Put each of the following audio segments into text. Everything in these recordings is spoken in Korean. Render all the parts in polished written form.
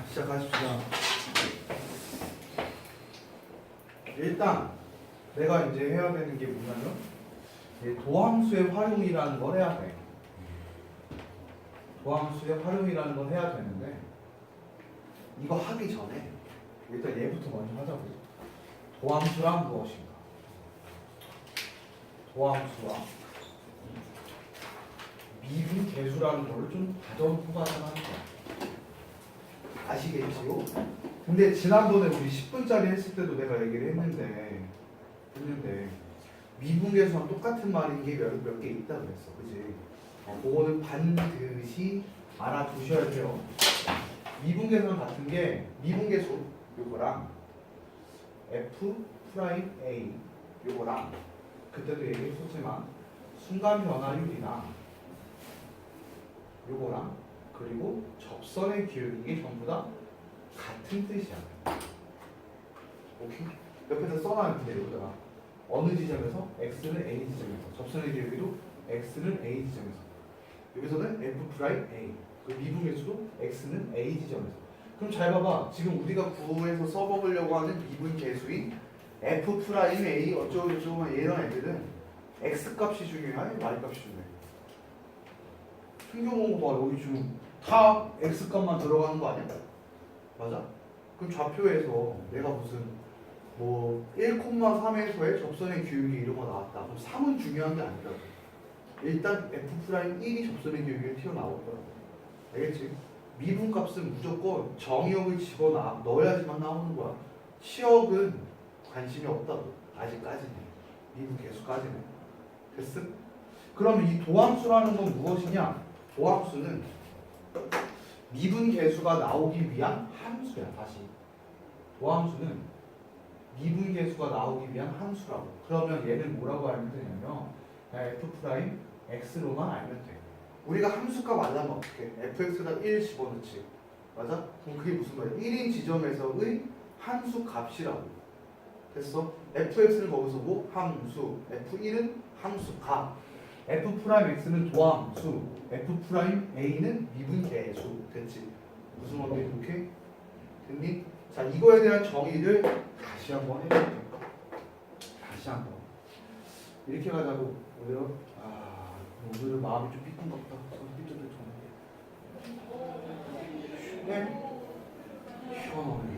시작하십시다. 일단 내가 이제 해야 되는 게 뭐냐면 도함수의 활용이라는 걸 해야 돼. 도함수의 활용이라는 걸 해야 되는데 이거 하기 전에 일단 얘부터 먼저 하자고요. 도함수란 무엇인가? 도함수와 미분 계수라는 걸 좀 다져보자는 하는 거야. 아시겠지요? 근데 지난번에 우리 10분짜리 했을 때도 내가 얘기를 했는데 미분계수랑 똑같은 말인 게 몇 개 있다 그랬어. 그지? 그거는 반드시 알아두셔야 돼요. 미분계수랑 같은 게 미분계수 요거랑 F 프라임 A 요거랑 그때도 얘기했었지만 순간 변화율이랑 요거랑 그리고 접선의 기울 이게 전부 다 같은 뜻이야. 오케이? 옆에서 써놨는데 여기다가 어느 지점에서 x는 a 지점에서 접선의 기울기도 x는 a 지점에서 여기서는 f 프라임 a 그 미분계수도 x는 a 지점에서. 그럼 잘 봐봐. 지금 우리가 구에서 써먹으려고 하는 미분계수인 f 프라임 a 어쩌고저쩌고 이런 애들은 x 값이 중요해, y 값이 중요해. 신경공부 여기 지금 다 x 값만 들어가는 거 아니야? 맞아? 그럼 좌표에서 내가 무슨 뭐 1,3에서의 접선의 기울기 이런 거 나왔다. 그럼 3은 중요한 게 아니라 일단 f'1이 접선의 기울기를 튀어나올 거라고. 알겠지? 미분값은 무조건 정의역을 넣어야지만 나오는 거야. 시역은 관심이 없다고. 아직까지는. 미분 계수까지는. 됐음? 그럼 이 도함수라는 건 무엇이냐? 도함수는 미분 계수가 나오기 위한 함수야. 다시 도함수는 미분 계수가 나오기 위한 함수라고. 그러면 얘를 뭐라고 알면 되냐면 f 프라임 x로만 알면 돼. 우리가 함수값 알려면 어떻게 fx에다 1 집어넣지. 맞아? 그럼 그게 무슨 말이야? 1인 지점에서의 함수 값이라고. 됐어? fx는 거기서 뭐? 함수. f1은 함수 값. f 프라임 x는 도함수, f 프라임 a는 미분계수. 됐지? 무슨 원리 이렇게? 됐니? 자, 이거에 대한 정의를 다시 한번 해볼게. 다시 한번. 이렇게 가자고. 오늘은 오늘은 마음이 좀 삐뚤었다. 삐뚤어졌네. 시원하네.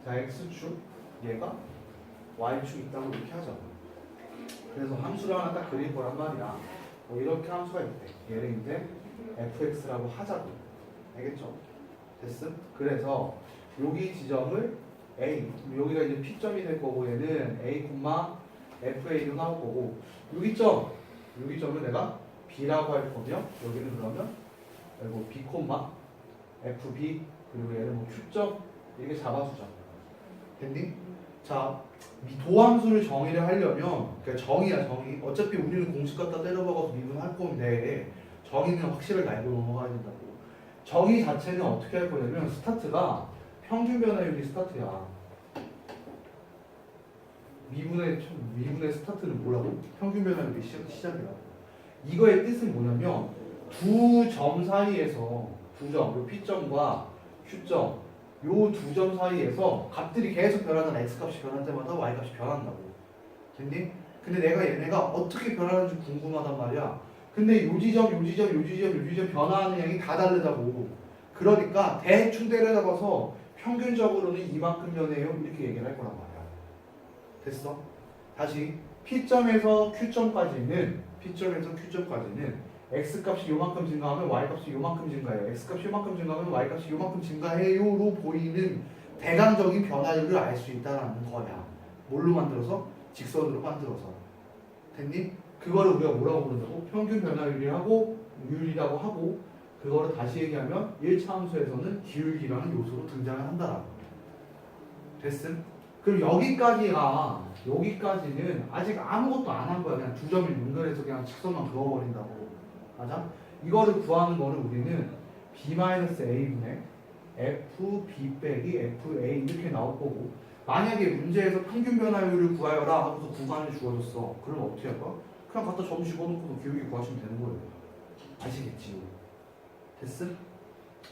자, x축 얘가 y축 있다고 이렇게 하자고. 그래서 함수를 하나 딱 그릴 거란 말이야. 뭐 이렇게 함수가 있대. 얘를 이제 fx라고 하자고. 알겠죠? 됐음? 그래서 여기 지점을 a, 여기가 이제 p점이 될 거고 얘는 a, fa로 나올 거고 여기 점을 내가 b라고 할 거며 여기는 그러면 그리고 b, fb 그리고 얘는 뭐 q점 이렇게 잡아주자. 됐니? 자, 이 도함수를 정의를 하려면 그러니까 정의야. 어차피 우리는 공식 갖다 때려박아서 미분할 건데 정의는 확실하게 알고 넘어가야 된다고. 정의 자체는 어떻게 할 거냐면 스타트가 평균 변화율이 스타트야. 미분의 스타트는 뭐라고? 평균 변화율이 시작이라고. 이거의 뜻은 뭐냐면 두 점 사이에서 요 P점과 Q점 요 두 점 사이에서 값들이 계속 변하는 x값이 변할 때마다 y값이 변한다고. 됐니? 근데 내가 얘네가 어떻게 변하는지 궁금하단 말이야. 근데 요 지점 변화하는 양이 다 다르다고. 그러니까 대충 때려잡아서 평균적으로는 이만큼 변해요. 이렇게 얘기를 할 거란 말이야. 됐어? 다시 P점에서 Q점까지는 x값이 요만큼 증가하면 y값이 요만큼 증가해요. x값이 요만큼 증가하면 y값이 요만큼 증가해요로 보이는 대강적인 변화율을 알 수 있다는 거야. 뭘로 만들어서? 직선으로 만들어서. 됐니? 그거를 우리가 뭐라고 부른다고? 평균 변화율이라고 유율이라고 하고 그거를 다시 얘기하면 1차 함수에서는 기울기라는 요소로 등장을 한다라고. 됐음? 그럼 여기까지는 아직 아무것도 안 한 거야. 그냥 두 점을 연결해서 그냥 직선만 그어버린다고. 맞아? 이거를 구하는 거는 우리는 b-a분의 fb 빼기 fa 이렇게 나올 거고 만약에 문제에서 평균 변화율을 구하여라 하고서 구간을 주어졌어. 그럼 어떻게 할까? 그냥 갖다 점 집어넣고서 기울기 구하시면 되는 거예요. 아시겠지? 됐어?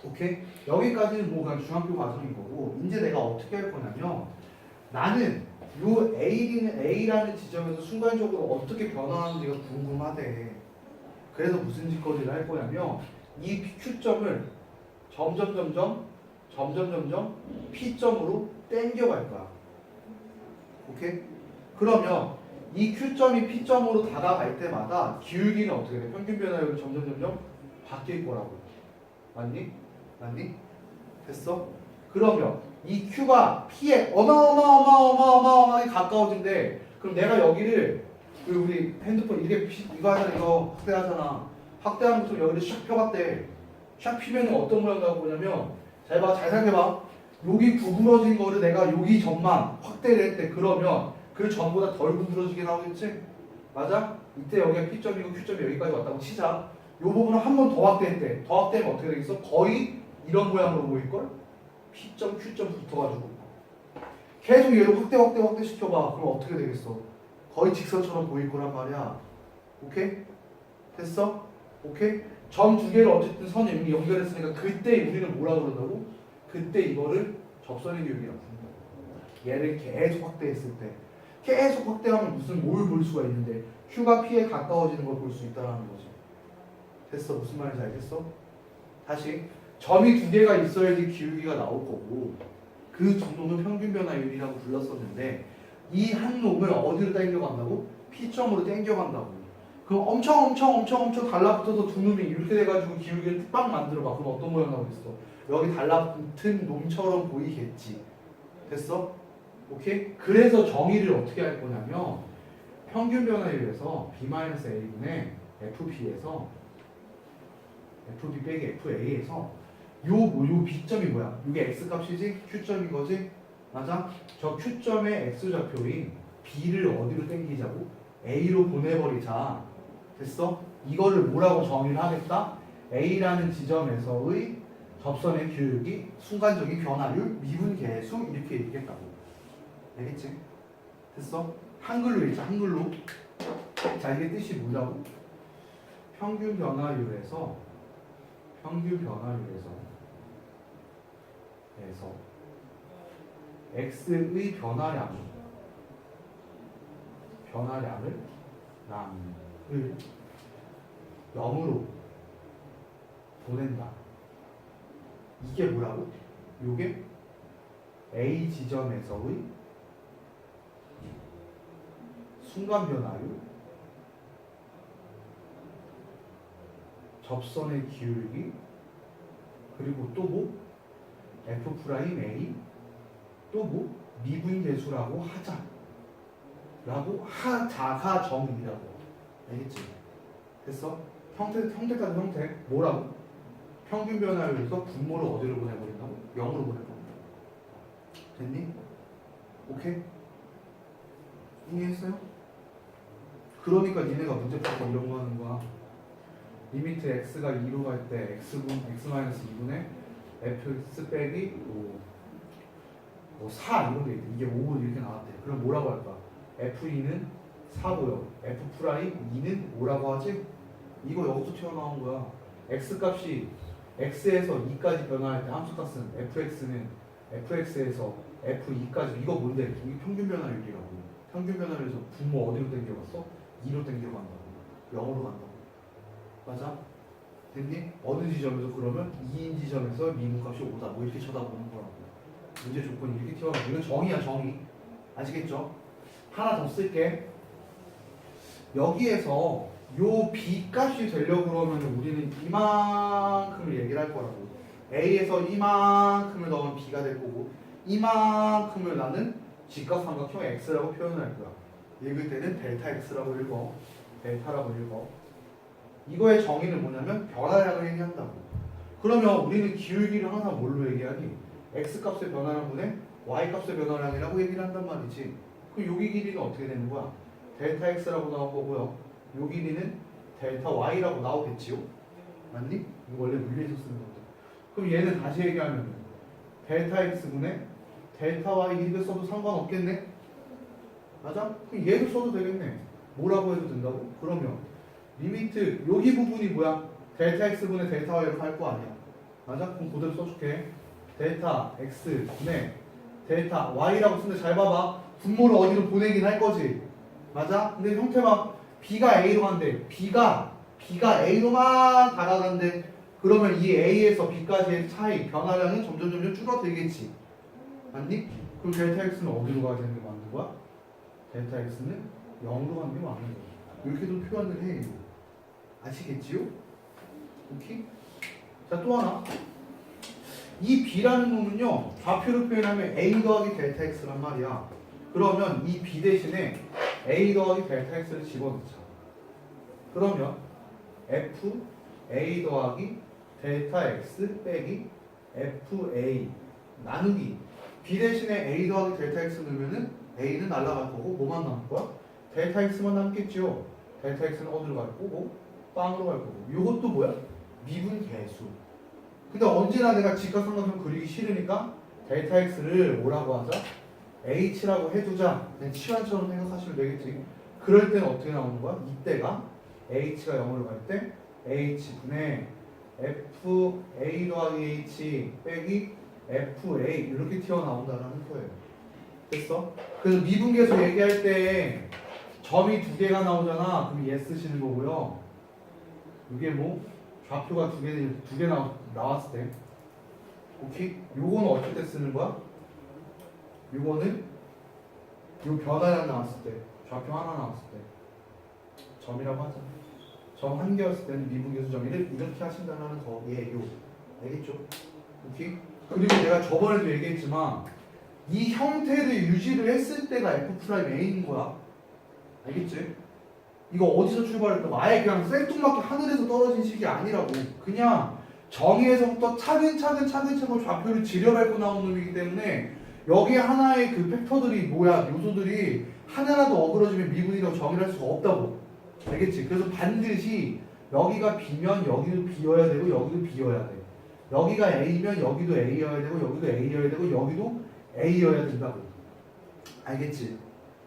오케이? 여기까지는 뭐 그냥 중학교 과정인 거고 이제 내가 어떻게 할 거냐면 나는 요 A라는 지점에서 순간적으로 어떻게 변화하는지가 궁금하대. 그래서 무슨 짓거리를 할 거냐면 이 Q점을 점점 P점으로 땡겨갈 거야. 오케이? 그러면 이 Q점이 P점으로 다가갈 때마다 기울기는 어떻게 돼? 평균 변화율이 점점 바뀔 거라고. 맞니? 맞니? 됐어? 그러면 이 Q가 P에 어마어마하게 가까워진대. 그럼 내가 여기를 우리 핸드폰 이거 하잖아. 이거 확대하잖아. 확대하면 또 여기를 샥 펴봤대. 샥 피면 어떤 모양 나올 거냐면 잘 봐, 잘 생각해봐. 여기 구부러진 거를 내가 여기 점만 확대를 했대. 그러면 그 점보다 덜 구부러지게 나오겠지? 맞아? 이때 여기가 P점이고 Q점이 여기까지 왔다고 치자. 요 부분을 한 번 더 확대했대. 더 확대하면 어떻게 되겠어? 거의 이런 모양으로 보일걸? P점, Q점 붙어가지고 계속 얘를 확대 시켜봐. 그럼 어떻게 되겠어? 거의 직선처럼 보일 거란 말이야. 오케이? 됐어? 오케이? 점 두 개를 어쨌든 선에 이미 연결했으니까 그때 우리는 뭐라 그러다고? 그때 이거를 접선의 교육이라고 부른다. 얘를 계속 확대했을 때 계속 확대하면 뭘 볼 수가 있는데 Q가 P에 가까워지는 걸 볼 수 있다는 거지. 됐어? 무슨 말인지 알겠어? 다시 점이 두 개가 있어야지 기울기가 나올 거고 그 정도는 평균 변화율이라고 불렀었는데 이 한 놈을 어디로 당겨간다고? P점으로 당겨간다고. 그럼 엄청 달라붙어서 두 놈이 이렇게 돼가지고 기울기를 빡 만들어봐. 그럼 어떤 모양 나오겠어? 여기 달라붙은 놈처럼 보이겠지. 됐어? 오케이? 그래서 정의를 어떻게 할 거냐면 평균 변화율에서 B-A분의 FP에서 FB 빼기 FA에서 요 B점이 뭐야? 이게 X값이지? Q점인 거지? 맞아? 저 Q점의 X좌표인 B를 어디로 당기자고? A로 보내버리자. 됐어? 이거를 뭐라고 정의를 하겠다? A라는 지점에서의 접선의 기울기, 순간적인 변화율, 미분계수 이렇게 얘기했다고. 알겠지? 됐어? 한글로 읽자. 한글로. 자, 이게 뜻이 뭐라고? 평균 변화율에서 X의 변화량을 0으로 보낸다. 이게 뭐라고? 요게 A 지점에서의 순간 변화율, 접선의 기울기, 그리고 또 뭐? F'A, 또 뭐? 미분계수라고 하자. 라고 하자가 정의라고. 알겠지? 됐어? 형태까지 형태. 뭐라고? 평균 변화율에서 분모를 어디로 보내버린다고? 0으로 보내버린다. 됐니? 오케이? 이해했어요? 그러니까 니네가 문제 풀 때 이런 거 하는 거야. 리미트 x가 2로 갈 때 x-2분의 fx 빼기 4 이런 게 있대. 이게 5 이렇게 나왔대. 그럼 뭐라고 할까? f2는 4고요. f'2는 뭐라고 하지? 이거 여기서 튀어나온 거야. x값이 x에서 2까지 변화할 때 함수값은 fx는 fx에서 f2까지. 이거 뭔데? 이게 평균 변화율이라고. 평균 변화율에서 분모 어디로 당겨갔어? 2로 당겨간다고. 0으로 간다고. 맞아? 됐니? 어느 지점에서 그러면 2인 지점에서 미분값이 5다. 뭐 이렇게 쳐다보는 거라고. 문제 조건이 이렇게 튀어나오고. 이건 정의야, 정의. 아시겠죠? 하나 더 쓸게. 여기에서 요 B 값이 되려고 그러면 우리는 이만큼을 얘기를 할 거라고. A에서 이만큼을 넣으면 B가 될 거고 이만큼을 나는 직각삼각형 X라고 표현을 할 거야. 읽을 때는 델타 X라고 읽어. 델타라고 읽어. 이거의 정의는 뭐냐면 변화량을 얘기한다고. 그러면 우리는 기울기를 항상 뭘로 얘기하니? X값의 변화량분의 Y값의 변화량이라고 얘기를 한단 말이지. 그럼 여기 길이는 어떻게 되는 거야? 델타 X라고 나온 거고요. 요 길이는 델타 Y라고 나오겠지요? 맞니? 이거 원래 물리에서 쓰는 건데. 그럼 얘는 다시 얘기하면 델타 X분의 델타 Y 이렇게 써도 상관없겠네? 맞아? 그럼 얘도 써도 되겠네. 뭐라고 해도 된다고? 그러면 리미트 여기 부분이 뭐야? 델타 x분의 델타 y 이렇게 할 거 아니야. 맞아? 그럼 그대로 써줄게. 델타 x분의 델타 y라고 쓰는데 잘 봐봐. 분모를 어디로 보내긴 할 거지. 맞아? 근데 형태가 b가 a로 간대. b가 a로만 다가간대. 그러면 이 a에서 b까지의 차이, 변화량은 점점 줄어들겠지. 맞니? 그럼 델타 x는 어디로 가야 되는 게 맞는 거야? 델타 x는 0으로 가는 게 맞는 거야. 이렇게도 표현을 해. 아시겠지요? 오케이? 자, 또 하나. 이 b라는 놈은요, 좌표로 표현하면 a 더하기 델타 x란 말이야. 그러면 이 b 대신에 a 더하기 델타 x를 집어넣자. 그러면 f a 더하기 델타 x 빼기 f a 나누기 b 대신에 a 더하기 델타 x 넣으면은 a는 날아갈 거고 뭐만 남을 거야? 델타 x만 남겠지요. 델타 x는 어디로 갈 거고? 빵으로 갈 거고. 이것도 뭐야? 미분 계수. 근데 언제나 내가 직각삼각형 그리기 싫으니까 델타 x를 뭐라고 하자? h라고 해두자. 그냥 치환처럼 생각하시면 되겠지. 그럴 때는 어떻게 나오는 거야? 이때가 h가 0으로 갈 때 h분의 f a 더하기 h 빼기 f a 이렇게 튀어나온다는 거예요. 됐어? 그래서 미분계수 얘기할 때 점이 두 개가 나오잖아. 그럼 얘 쓰시는 거고요. 이게 뭐 좌표가 두 개 나왔을 때, 오케이? 요거는 어떨 때 쓰는 거야? 요거는 요 변화량 나왔을 때, 좌표 하나 나왔을 때, 점이라고 하자. 점 한 개였을 때는 미분계수 점 이렇게 하신다는 거예요. 알겠죠? 오케이? 그리고 내가 저번에도 얘기했지만 이 형태를 유지를 했을 때가 F'A인 거야. 알겠지? 이거 어디서 출발했다고? 아예 그냥 생뚱맞게 하늘에서 떨어진 식이 아니라고. 그냥 정의에서부터 차근차근 좌표를 지려밟고 나온 놈이기 때문에 여기 하나의 그 팩터들이 뭐야? 요소들이 하나라도 어그러지면 미분이라고 정의를 할 수가 없다고. 알겠지? 그래서 반드시 여기가 B면 여기도 B여야 되고 여기도 B여야 돼. 여기가 A면 여기도 A여야 되고 여기도 A여야 되고 여기도 A여야 된다고. 알겠지?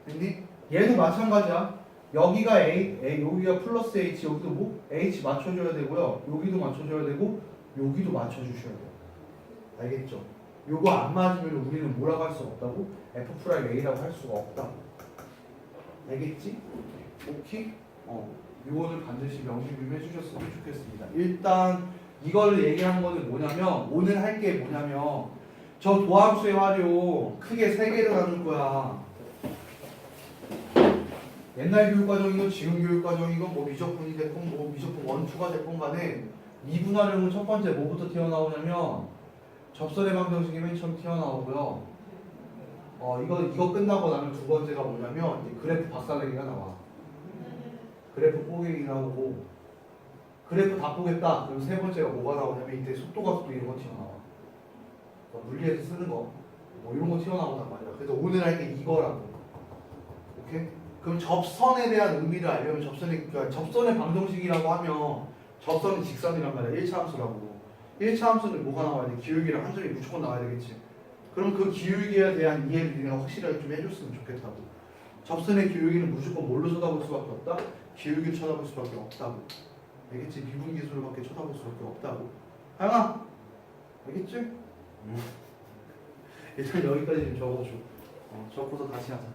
근데 얘도 마찬가지야. 여기가 A, 여기가 플러스 H, 여기도 뭐? H 맞춰줘야 되고요. 여기도 맞춰줘야 되고 여기도 맞춰주셔야 돼요. 알겠죠? 요거 안 맞으면 우리는 뭐라고 할 수가 없다고? F'A라고 할 수가 없다고. 알겠지? 오케이? 요거는 반드시 명심해 주셨으면 좋겠습니다. 일단 이걸 얘기하는 거는 뭐냐면 오늘 할 게 뭐냐면 저 도함수의 활용 크게 세 개를 나눌 거야. 옛날 교육과정이건 지금 교육과정이건 뭐 미적분이 됐건 뭐 미적분 1, 2가 됐건 간에 미분 활용은 첫 번째 뭐부터 튀어나오냐면 접선의 방정식이 맨 처음 튀어나오고요. 이거 끝나고 나면 두 번째가 뭐냐면 이제 그래프 박살내기가 나와. 그래프 뽀개기가 나오고 그래프 다 뽀겠다. 그럼 세 번째가 뭐가 나오냐면 이때 속도가 이런 거 튀어나와. 물리에서 쓰는 거 뭐 이런 거 튀어나온단 말이야. 그래서 오늘 할 게 이거라고. 오케이? 그럼 접선에 대한 의미를 알려면 접선의 방정식이라고 하면 접선은 직선이란 말이야. 1차 함수라고. 1차 함수는 뭐가 나와야 돼? 기울기랑 한 점이 무조건 나와야 되겠지. 그럼 그 기울기에 대한 이해를 내가 확실하게 좀 해줬으면 좋겠다고. 접선의 기울기는 무조건 뭘로 쳐다볼 수밖에 없다? 기울기를 쳐다볼 수밖에 없다고. 알겠지? 미분계수로밖에 쳐다볼 수밖에 없다고. 하영아! 알겠지? 일단 여기까지 좀 적어줘. 적고서 다시 하자.